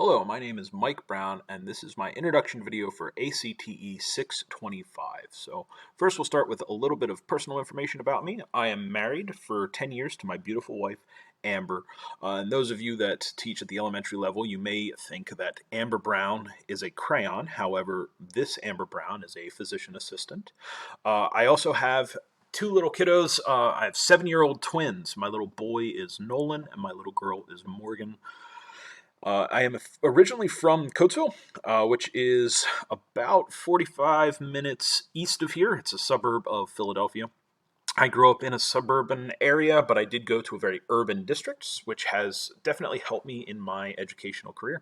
Hello, my name is Mike Brown, and this is my introduction video for ACTE 625. So first we'll start with a little bit of personal information about me. I am married for 10 years to my beautiful wife, Amber. And those of you that teach at the elementary level, you may think that Amber Brown is a crayon. However, this Amber Brown is a physician assistant. I also have two little kiddos. I have 7-year-old twins. My little boy is Nolan, and my little girl is Morgan. I am originally from Coatesville, which is about 45 minutes east of here. It's a suburb of Philadelphia. I grew up in a suburban area, but I did go to a very urban district, which has definitely helped me in my educational career.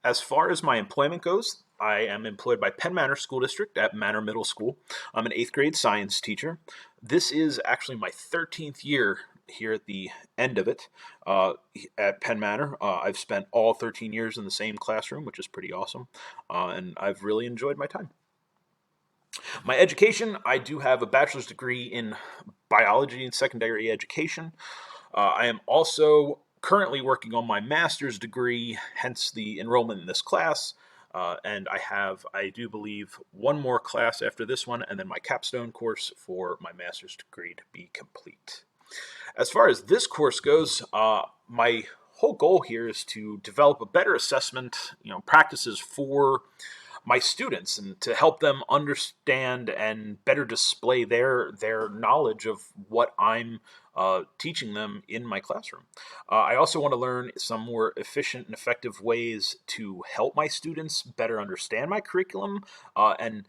As far as my employment goes, I am employed by Penn Manor School District at Manor Middle School. I'm an 8th grade science teacher. This is actually my 13th year here at the end of it at Penn Manor. I've spent all 13 years in the same classroom, which is pretty awesome, and I've really enjoyed my time. My education, I do have a bachelor's degree in biology and secondary education. I am also currently working on my master's degree, hence the enrollment in this class. And I do believe, one more class after this one, and then my capstone course for my master's degree to be complete. As far as this course goes, my whole goal here is to develop a better assessment, practices for my students and to help them understand and better display their knowledge of what I'm teaching them in my classroom. I also want to learn some more efficient and effective ways to help my students better understand my curriculum and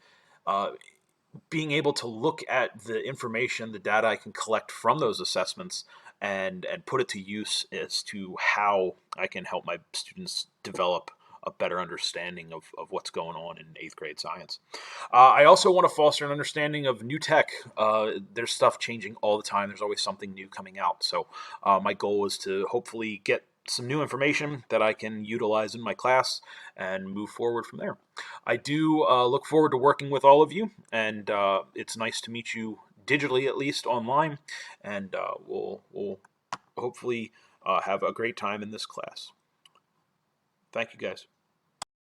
being able to look at the information, the data I can collect from those assessments and put it to use as to how I can help my students develop a better understanding of what's going on in 8th grade science. I also want to foster an understanding of new tech. There's stuff changing all the time. There's always something new coming out. So my goal is to hopefully get some new information that I can utilize in my class and move forward from there. I do look forward to working with all of you, and it's nice to meet you digitally, at least online, and we'll hopefully have a great time in this class. Thank you, guys.